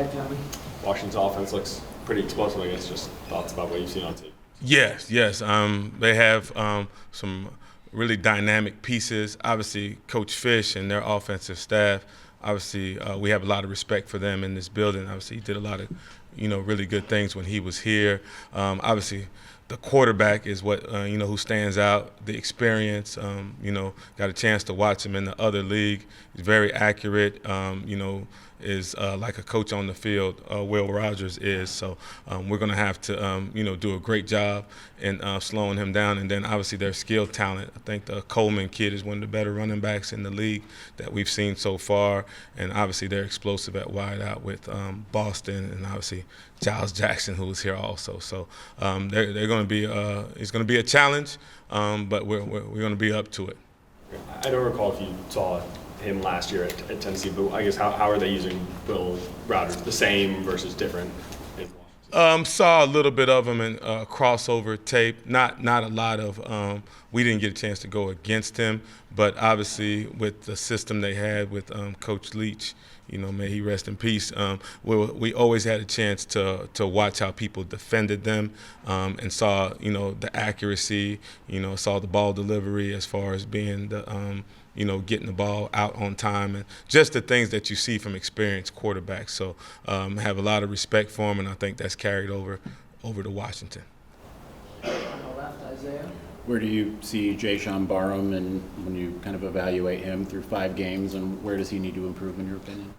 ahead, Tommy. Washington's offense looks pretty explosive, I guess. Just thoughts about what you've seen on tape. Yes. They have some really dynamic pieces. Obviously, Coach Fish and their offensive staff. Obviously, we have a lot of respect for them in this building. Obviously, he did a lot of, really good things when he was here. Obviously, the quarterback is what who stands out. The experience. Got a chance to watch him in the other league. He's very accurate. Is like a coach on the field. Will Rogers is. So we're going to have to do a great job in slowing him down. And then obviously their skill talent. I think the Coleman kid is one of the better running backs in the league that we've seen so far. And obviously they're explosive at wide out with Boston, and obviously Giles Jackson, who was here also. So they're going to be it's going to be a challenge, but we're going to be up to it. I don't recall if you saw him last year at Tennessee, but I guess how are they using Will Rogers? The same versus different in Washington? Saw a little bit of him in crossover tape. Not a lot of. We didn't get a chance to go against him, but obviously with the system they had with Coach Leach, may he rest in peace. We always had a chance to watch how people defended them, and saw the accuracy. Saw the ball delivery as far as being the. Getting the ball out on time, and just the things that you see from experienced quarterbacks. So have a lot of respect for him, and I think that's carried over to Washington. On the left, Isaiah. Where do you see Jayshawn Barham, and when you kind of evaluate him through 5 games, and where does he need to improve in your opinion?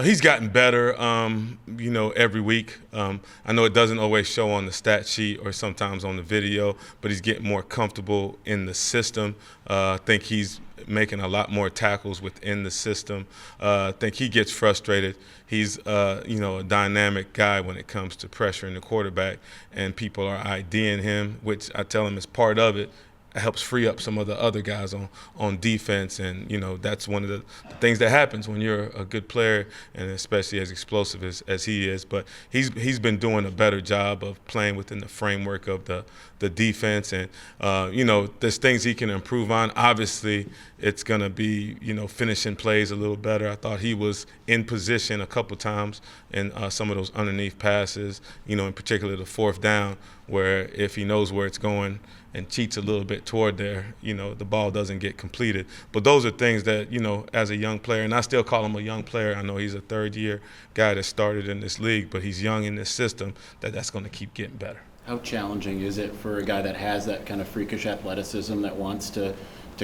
He's gotten better, every week. I know it doesn't always show on the stat sheet or sometimes on the video, but he's getting more comfortable in the system. I think he's making a lot more tackles within the system. I think he gets frustrated. He's, a dynamic guy when it comes to pressuring the quarterback, and people are IDing him, which I tell him is part of it. It helps free up some of the other guys on defense, and that's one of the things that happens when you're a good player, and especially as explosive as he is. But he's been doing a better job of playing within the framework of the defense, and there's things he can improve on. Obviously, it's going to be finishing plays a little better. I thought he was in position a couple times in some of those underneath passes, in particular the 4th down, where if he knows where it's going and cheats a little bit toward there, the ball doesn't get completed. But those are things that, as a young player, and I still call him a young player. I know he's a 3rd-year guy that started in this league, but he's young in this system, that's going to keep getting better. How challenging is it for a guy that has that kind of freakish athleticism that wants to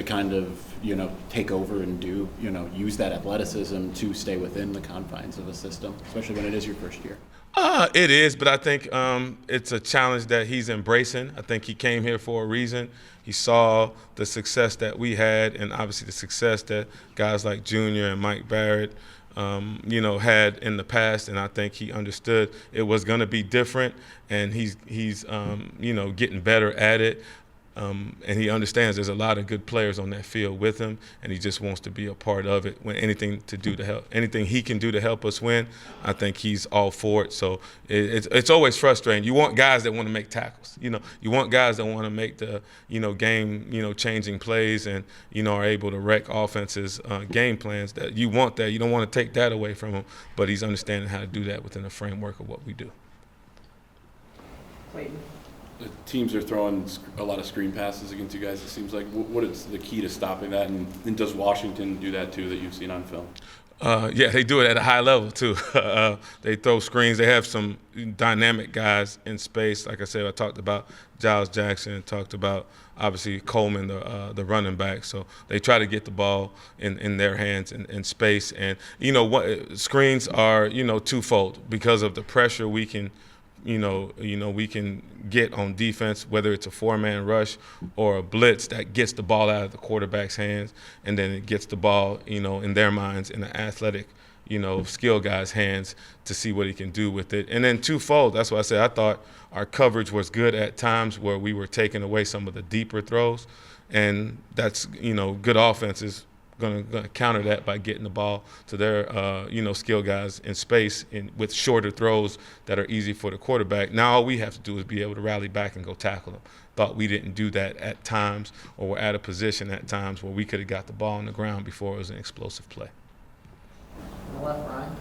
kind of, take over and do, use that athleticism to stay within the confines of a system, especially when it is your first year? It is, but I think it's a challenge that he's embracing. I think he came here for a reason. He saw the success that we had, and obviously the success that guys like Junior and Mike Barrett, had in the past, and I think he understood it was going to be different, and he's getting better at it. And he understands there's a lot of good players on that field with him, and he just wants to be a part of it. When anything he can do to help us win, I think he's all for it. So it's always frustrating. You want guys that want to make tackles. You want guys that want to make the game changing plays, and are able to wreck offenses' game plans. That you want that. You don't want to take that away from him, but he's understanding how to do that within the framework of what we do. Clayton. The teams are throwing a lot of screen passes against you guys, it seems like. What is the key to stopping that, and does Washington do that too that you've seen on film? Yeah, they do it at a high level too. They throw screens. They have some dynamic guys in space. Like I said, I talked about Giles Jackson, talked about obviously Coleman, the running back. So they try to get the ball in their hands in space. And what screens are twofold because of the pressure we can. We can get on defense, whether it's a 4-man rush or a blitz that gets the ball out of the quarterback's hands, and then it gets the ball, in their minds, in the athletic, skill guy's hands to see what he can do with it. And then twofold, that's why I said I thought our coverage was good at times where we were taking away some of the deeper throws, and that's, good offenses going to counter that by getting the ball to their skill guys in space with shorter throws that are easy for the quarterback. Now all we have to do is be able to rally back and go tackle them. Thought we didn't do that at times, or were at a position at times where we could have got the ball on the ground before it was an explosive play. On the left, Ryan.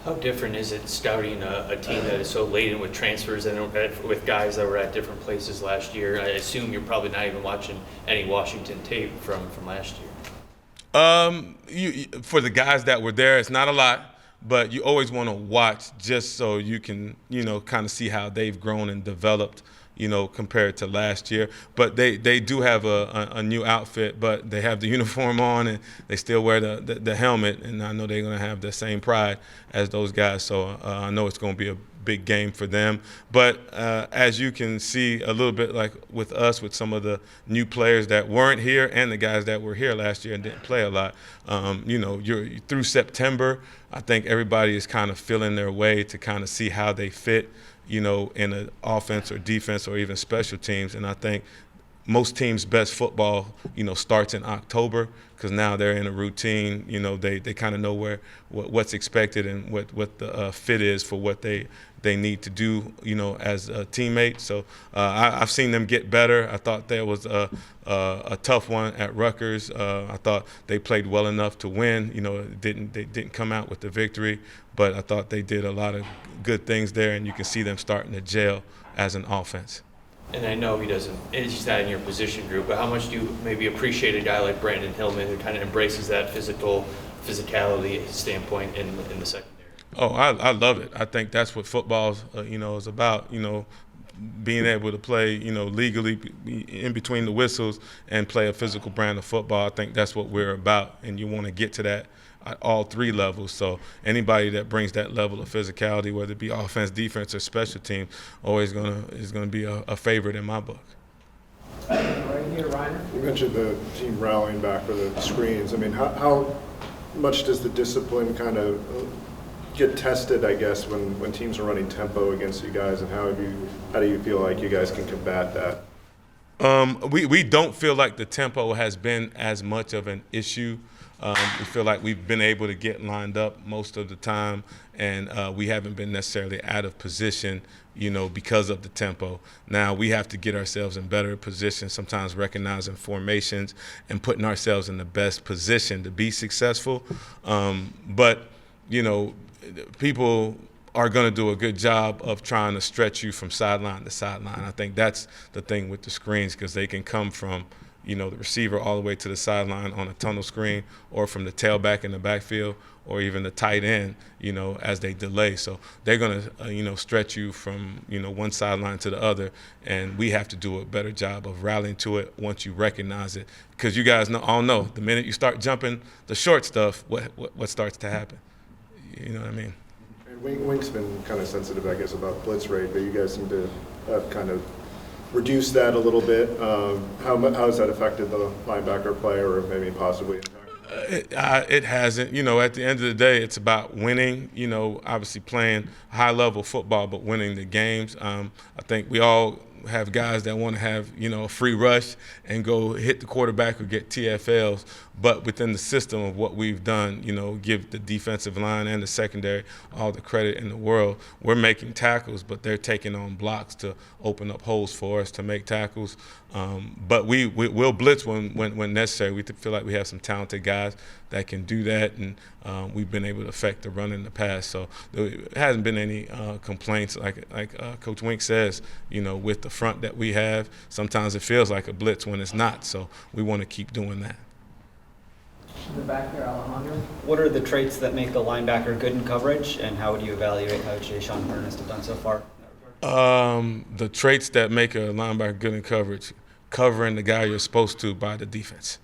How different is it scouting a team that is so laden with transfers and with guys that were at different places last year? I assume you're probably not even watching any Washington tape from last year. For the guys that were there, it's not a lot, but you always want to watch just so you can, kind of see how they've grown and developed, compared to last year. But they do have a new outfit, but they have the uniform on and they still wear the helmet, and I know they're going to have the same pride as those guys. So I know it's going to be a big game for them. But as you can see a little bit like with us, with some of the new players that weren't here and the guys that were here last year and didn't play a lot, you're through September, I think everybody is kind of feeling their way to kind of see how they fit, in an offense or defense or even special teams. And I think most teams' best football, starts in October because now they're in a routine. They kind of know what's expected and what the fit is for what they need to do, as a teammate. So I've seen them get better. I thought there was a tough one at Rutgers. I thought they played well enough to win. They didn't come out with the victory, but I thought they did a lot of good things there, and you can see them starting to gel as an offense. And I know he's not in your position group, but how much do you maybe appreciate a guy like Brandon Hillman who kind of embraces that physicality standpoint in the secondary? Oh, I love it. I think that's what football, is about. Being able to play, legally in between the whistles and play a physical brand of football. I think that's what we're about, and you want to get to that at all three levels. So anybody that brings that level of physicality, whether it be offense, defense, or special team, is gonna be a favorite in my book. Right here, Reiner. You mentioned the team rallying back for the screens. I mean, how much does the discipline kind of get tested, I guess, when teams are running tempo against you guys, and how do you feel like you guys can combat that? We don't feel like the tempo has been as much of an issue. We feel like we've been able to get lined up most of the time, and we haven't been necessarily out of position, because of the tempo. Now we have to get ourselves in better position, sometimes recognizing formations and putting ourselves in the best position to be successful. But people are going to do a good job of trying to stretch you from sideline to sideline. I think that's the thing with the screens, because they can come from the receiver all the way to the sideline on a tunnel screen, or from the tailback in the backfield, or even the tight end, as they delay. So they're going to, stretch you from, one sideline to the other, and we have to do a better job of rallying to it once you recognize it. Because you guys all know, the minute you start jumping the short stuff, what starts to happen? You know what I mean? And Wink's been kind of sensitive, I guess, about blitz rate, but you guys seem to have kind of reduced that a little bit. How has that affected the linebacker play, or maybe possibly impacted? It hasn't. At the end of the day, it's about winning. Obviously playing high-level football, but winning the games. I think we all have guys that want to have, a free rush and go hit the quarterback or get TFLs. But within the system of what we've done, give the defensive line and the secondary all the credit in the world. We're making tackles, but they're taking on blocks to open up holes for us to make tackles. But we'll blitz when necessary. We feel like we have some talented guys that can do that, and we've been able to affect the run in the past. So there hasn't been any complaints, like Coach Wink says, with the front that we have. Sometimes it feels like a blitz when it's not, so we want to keep doing that. In the back there, Alejandro. What are the traits that make a linebacker good in coverage, and how would you evaluate how Jay-Sean and Ernest have done so far? The traits that make a linebacker good in coverage: covering the guy you're supposed to by the defense.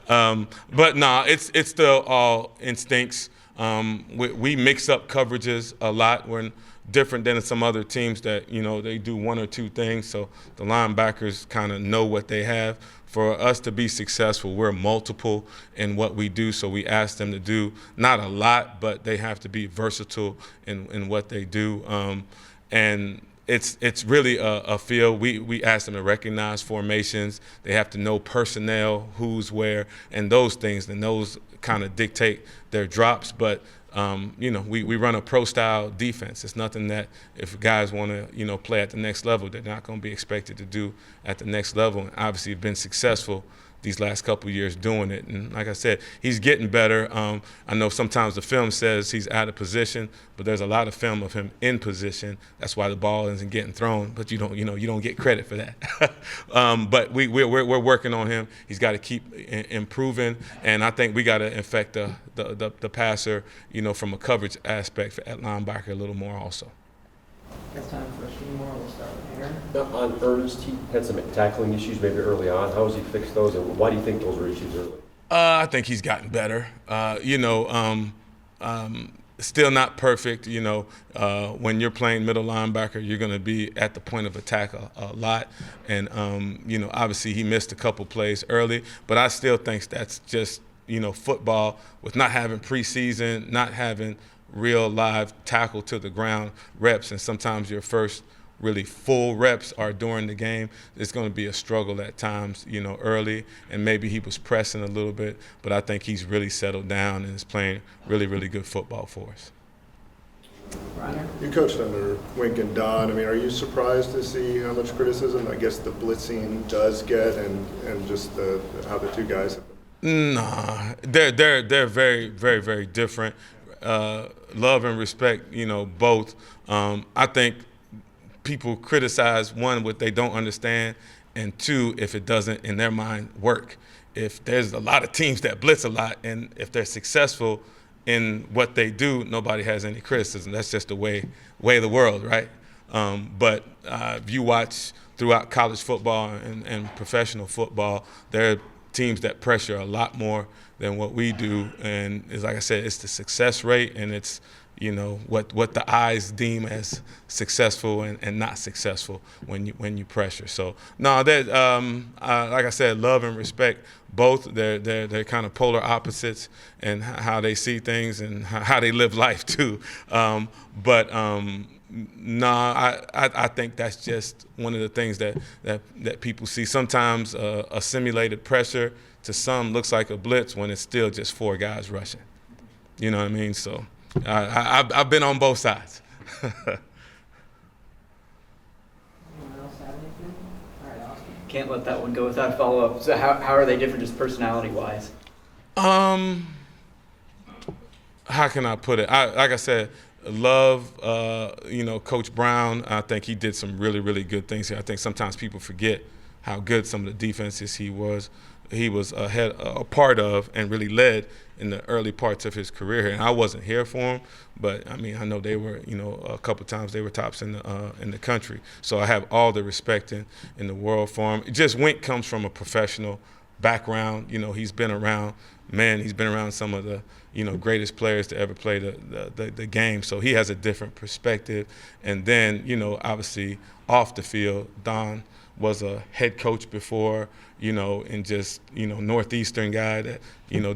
But nah, it's still all instincts. We mix up coverages a lot. We're different than some other teams that, they do one or two things, so the linebackers kind of know what they have. For us to be successful, we're multiple in what we do, so we ask them to do not a lot, but they have to be versatile in what they do. And it's really a field. We ask them to recognize formations. They have to know personnel, who's where, and those things, and those kind of dictate their drops. But we run a pro-style defense. It's nothing that if guys want to, play at the next level, they're not going to be expected to do at the next level. And obviously, have been successful, these last couple of years doing it. And like I said, he's getting better. I know sometimes the film says he's out of position, but there's a lot of film of him in position. That's why the ball isn't getting thrown, but you don't get credit for that. But we're working on him. He's got to keep improving, and I think we got to infect the passer, from a coverage aspect at linebacker a little more also. It's time for a few more. We'll start with Aaron. Now, on Ernest, he had some tackling issues maybe early on. How has he fixed those, and why do you think those were issues early? I think he's gotten better. Still not perfect. When you're playing middle linebacker, you're going to be at the point of attack a lot. And, obviously he missed a couple plays early, but I still think that's just, football with not having preseason, not having real live tackle to the ground reps, and sometimes your first really full reps are during the game. It's going to be a struggle at times, early, and maybe he was pressing a little bit, but I think he's really settled down and is playing really, really good football for us. Reiner. You coached under Wink and Don. I mean, are you surprised to see how much criticism, I guess, the blitzing does get, and just how the two guys have been? Nah, they're very, very, very different. Love and respect, both. I think people criticize, one, what they don't understand, and two, if it doesn't, in their mind, work. If there's a lot of teams that blitz a lot, and if they're successful in what they do, nobody has any criticism. That's just the way of the world, right? But if you watch throughout college football and professional football, there are teams that pressure a lot more than what we do, and it's like I said, it's the success rate, and it's what the eyes deem as successful and not successful when you pressure. So no, that like I said, love and respect both. They're kind of polar opposites in how they see things and how they live life too. I think that's just one of the things that people see. Sometimes a simulated pressure to some looks like a blitz when it's still just four guys rushing. You know what I mean? So I've been on both sides. Anyone else have anything? All right, Austin. Can't let that one go without follow-up. So how are they different just personality-wise? How can I put it? Like I said, love, Coach Brown. I think he did some really, really good things here. I think sometimes people forget how good some of the defenses he was a part of and really led in the early parts of his career here. And I wasn't here for him, but I mean, I know they were, a couple times they were tops in the country. So I have all the respect in the world for him. Just Wink comes from a professional background. He's been around some of the, greatest players to ever play the game. So he has a different perspective. And then, obviously off the field, Don was a head coach before, and just, Northeastern guy that,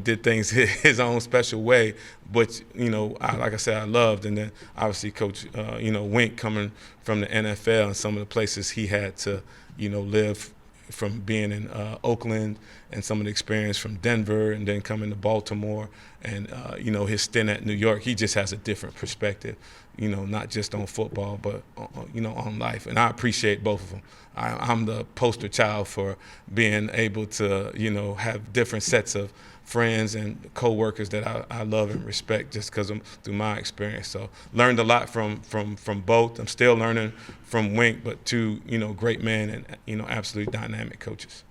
did things his own special way. But, like I said, I loved. And then obviously Coach, Wink coming from the NFL and some of the places he had to, live from being in Oakland and some of the experience from Denver and then coming to Baltimore and, his stint at New York. He just has a different perspective, not just on football, but, on life. And I appreciate both of them. I'm the poster child for being able to, have different sets of friends and coworkers that I love and respect just because through my experience. So learned a lot from both. I'm still learning from Wink, but two, great men and, absolutely dynamic coaches.